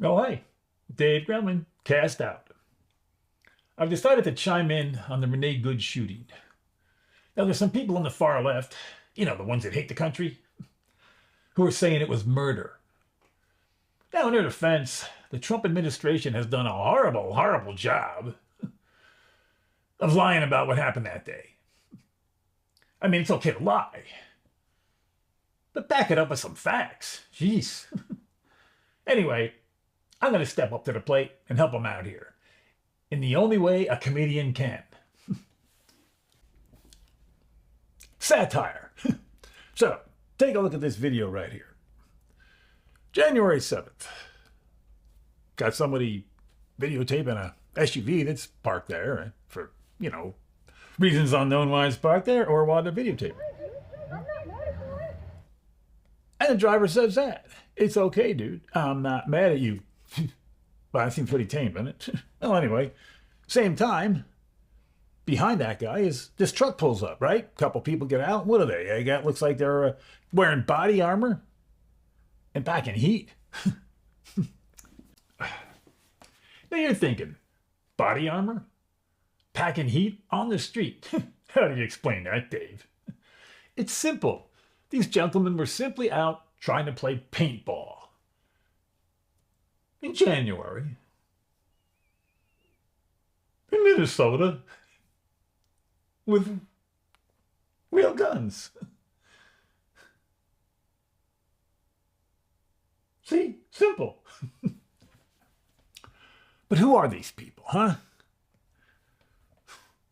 Oh, hey, Dave Grumman, cast out. I've decided to chime in on the Renee Good shooting. Now, there's some people on the far left, the ones that hate the country, who are saying it was murder. Now, in their defense, the Trump administration has done a horrible, horrible job of lying about what happened that day. I mean, it's okay to lie, but back it up with some facts. Jeez. Anyway, I'm going to step up to the plate and help them out here in the only way a comedian can. Satire. So, take a look at this video right here. January 7th. Got somebody videotaping a SUV that's parked there for, reasons unknown why it's parked there or why they're videotaping. And the driver says that. It's okay, dude. I'm not mad at you. Well, that seems pretty tame, doesn't it? Well, anyway, same time, behind that guy is this truck pulls up, right? Couple people get out. What are they? They got looks like they're wearing body armor and packing heat. Now you're thinking, body armor, packing heat on the street. How do you explain that, Dave? It's simple. These gentlemen were simply out trying to play paintball. In January, in Minnesota, with real guns. See? Simple. But who are these people, huh?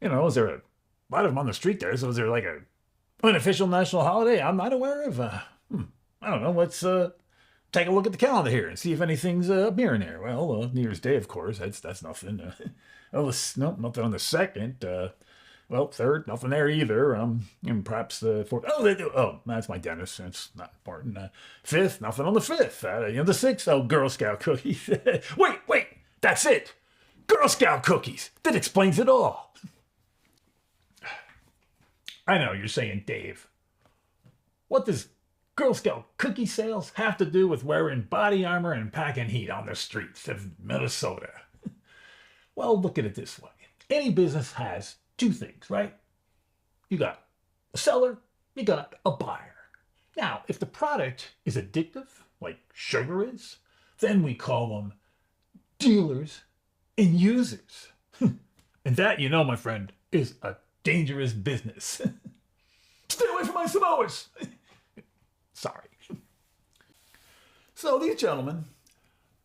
Is there a lot of them on the street there? So is there like a unofficial national holiday I'm not aware of? I don't know. Let's take a look at the calendar here and see if anything's appearing there. Well, New Year's Day, of course. That's nothing. No, nothing on the 2nd. Well, 3rd, nothing there either. And perhaps the 4th. Oh, that's my dentist. That's not important. 5th, nothing on the 5th. The 6th, oh, Girl Scout cookies. Wait, that's it. Girl Scout cookies. That explains it all. I know you're saying, Dave, what does Girl Scout cookie sales have to do with wearing body armor and packing heat on the streets of Minnesota? Well, look at it this way. Any business has two things, right? You got a seller, you got a buyer. Now, if the product is addictive, like sugar is, then we call them dealers and users. And that, my friend, is a dangerous business. Stay away from my Samoas! Sorry. So these gentlemen,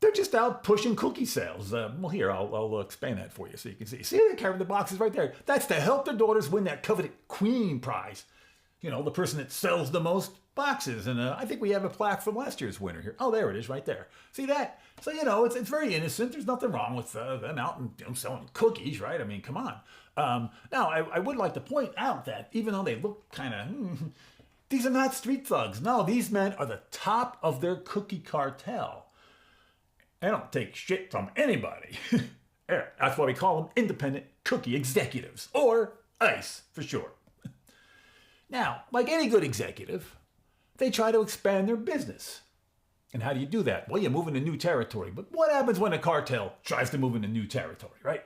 they're just out pushing cookie sales. Well, here, I'll explain that for you so you can see. See, they carry the boxes right there. That's to help their daughters win that coveted queen prize. The person that sells the most boxes. And I think we have a plaque from last year's winner here. Oh, there it is right there. See that? So, it's very innocent. There's nothing wrong with them out and selling cookies, right? I mean, come on. Now, I would like to point out that even though they look kind of... these are not street thugs. No, these men are the top of their cookie cartel. They don't take shit from anybody. That's why we call them independent cookie executives, or ICE for short. Now, like any good executive, they try to expand their business. And how do you do that? Well, you move into new territory. But what happens when a cartel tries to move into new territory, right?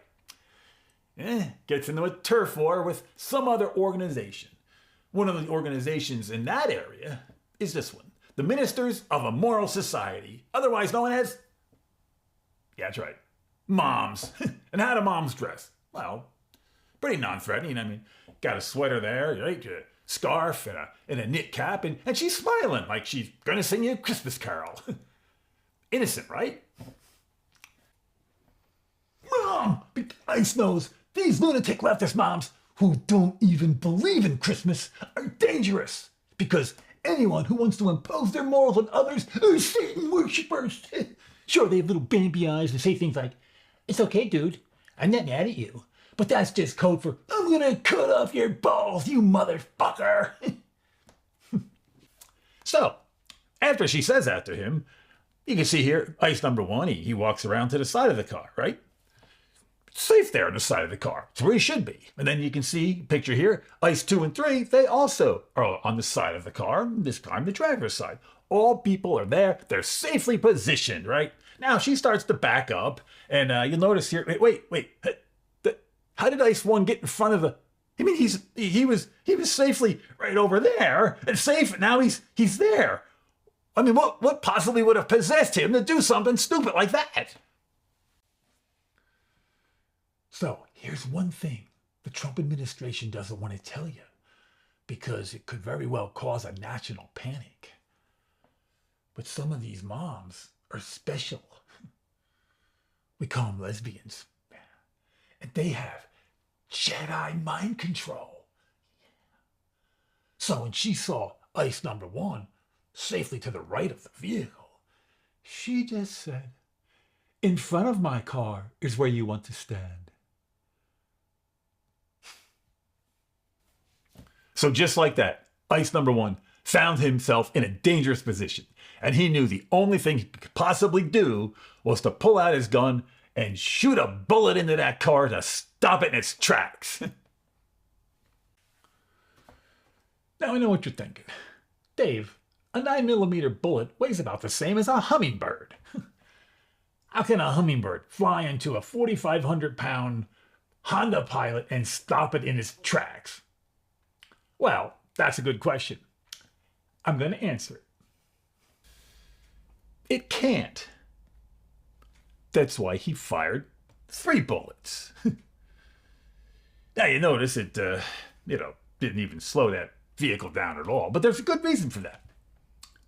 Gets into a turf war with some other organization. One of the organizations in that area is this one, the Ministers of a Moral Society, otherwise known as, yeah, that's right, moms. And how do moms dress? Well, pretty non-threatening. I mean, got a sweater there, right? A scarf and a knit cap, and she's smiling like she's going to sing you a Christmas carol. Innocent, right? Mom, Ice knows these lunatic leftist moms who don't even believe in Christmas are dangerous because anyone who wants to impose their morals on others are Satan worshippers. Sure, they have little Bambi eyes and say things like, "It's okay, dude. I'm not mad at you. But that's just code for, I'm gonna cut off your balls, you motherfucker." So, after she says that to him, you can see here, Ice number 1, he walks around to the side of the car, right? Safe there on the side of the car. It's where he should be. And then you can see, picture here, Ice 2 and 3, they also are on the side of the car, this time the driver's side. All people are there, they're safely positioned, right? Now she starts to back up, and you'll notice here. Wait. How did Ice One get in front of the? I mean, he was safely right over there, and safe. Now he's there. I mean, what possibly would have possessed him to do something stupid like that? So here's one thing the Trump administration doesn't want to tell you, because it could very well cause a national panic. But some of these moms are special. We call them lesbians. And they have Jedi mind control. So when she saw Ice Number One safely to the right of the vehicle, she just said, "In front of my car is where you want to stand." So just like that, Ice Number One found himself in a dangerous position, and he knew the only thing he could possibly do was to pull out his gun and shoot a bullet into that car to stop it in its tracks. Now I know what you're thinking. Dave, a 9mm bullet weighs about the same as a hummingbird. How can a hummingbird fly into a 4,500-pound Honda Pilot and stop it in its tracks? Well, that's a good question. I'm going to answer it. It can't. That's why he fired 3 bullets. Now you notice it, didn't even slow that vehicle down at all. But there's a good reason for that.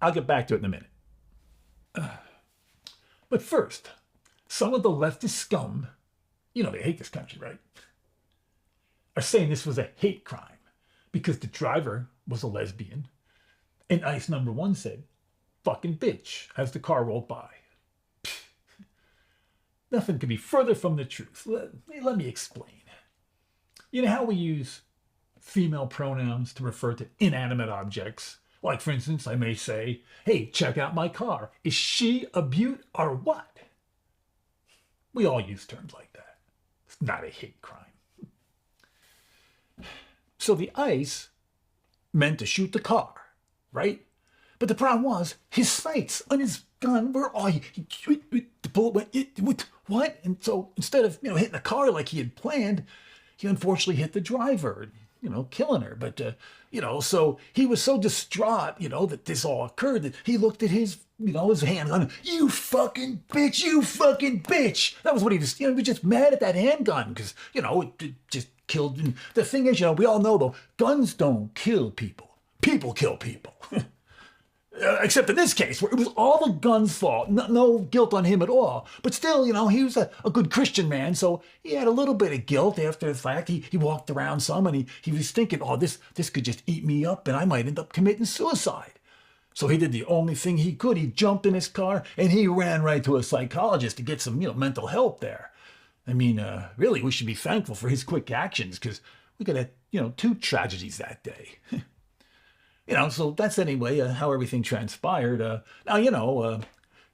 I'll get back to it in a minute. But first, some of the leftist scum, they hate this country, right? Are saying this was a hate crime because the driver was a lesbian, and Ice Number One said, "Fucking bitch," as the car rolled by. Nothing could be further from the truth. Let me explain. You know how we use female pronouns to refer to inanimate objects? Like, for instance, I may say, "Hey, check out my car. Is she a beaut or what?" We all use terms like that. It's not a hate crime. So the ice meant to shoot the car, right? But the problem was his sights on his gun were all the bullet went what? And so instead of hitting the car like he had planned, he unfortunately hit the driver, killing her. But so he was so distraught, that this all occurred that he looked at his his handgun. "You fucking bitch! You fucking bitch!" That was what he was. He was just mad at that handgun because it just killed. And the thing is, we all know though, guns don't kill people. People kill people. Except in this case, where it was all the gun's fault, no guilt on him at all. But still, he was a good Christian man, so he had a little bit of guilt after the fact. He walked around some, and he was thinking, "Oh, this could just eat me up, and I might end up committing suicide." So he did the only thing he could. He jumped in his car, and he ran right to a psychologist to get some mental help there. I mean, really, we should be thankful for his quick actions, because we could have 2 tragedies that day. So that's anyway how everything transpired. Now, I'm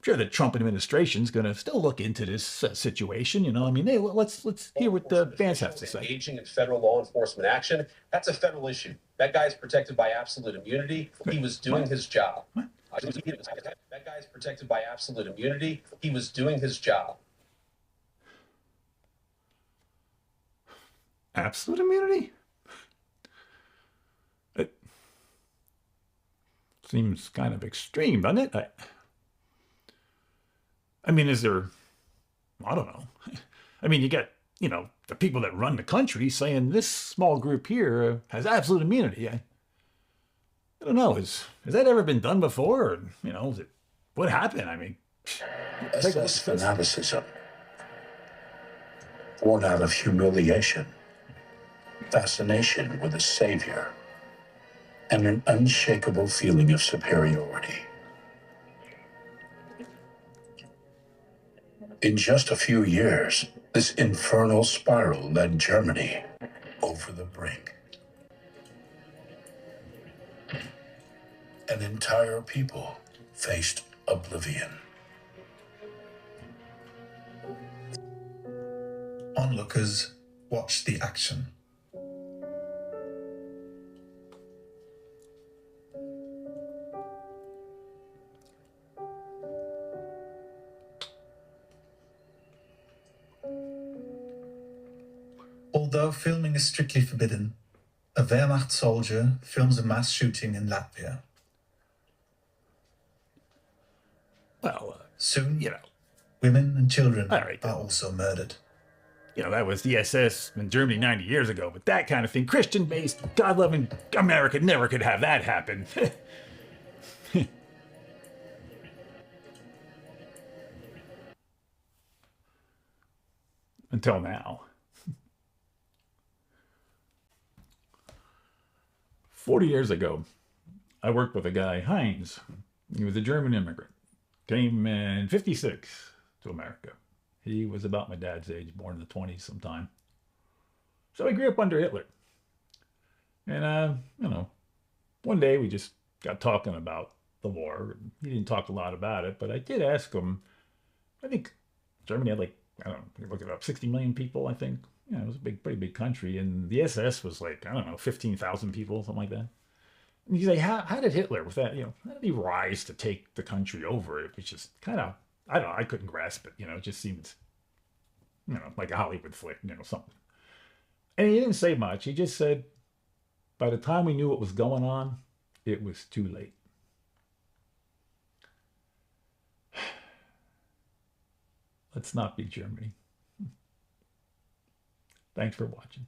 sure the Trump administration's going to still look into this situation. I mean, hey, let's hear what Vance has to say. Engaging in federal law enforcement action, that's a federal issue. That guy's protected by absolute immunity. He was doing his job. What? That guy's protected by absolute immunity. He was doing his job. Absolute immunity? It seems kind of extreme, doesn't it? I mean, is there... I don't know. I mean, you get, the people that run the country saying this small group here has absolute immunity. I don't know. Has that ever been done before? Or, what happened? I mean... SS fanaticism. Born out of humiliation, fascination with a savior, and an unshakable feeling of superiority. In just a few years, this infernal spiral led Germany over the brink. An entire people faced oblivion. Onlookers watched the action. Although filming is strictly forbidden, a Wehrmacht soldier films a mass shooting in Latvia. Well, Soon, you know, women and children all right, are also murdered. you know, that was the SS in Germany 90 years ago, but that kind of thing, Christian-based, God-loving America never could have that happen. Until now. 40 years ago, I worked with a guy, Heinz. He was a German immigrant. Came in 56 to America. He was about my dad's age, born in the 20s sometime. So he grew up under Hitler. And, you know, one day we just got talking about the war. He didn't talk a lot about it, but I did ask him. I think Germany had like, I don't know, look it up, 60 million people, I think. Yeah, it was a pretty big country. And the SS was like, I don't know, 15,000 people, something like that. And he's like, how did Hitler, with that, you know, how did he rise to take the country over? It was just kind of, I don't know, I couldn't grasp it. You know, it just seemed, you know, like a Hollywood flick, you know, something. And he didn't say much. He just said, by the time we knew what was going on, it was too late. Let's not be Germany. Thanks for watching.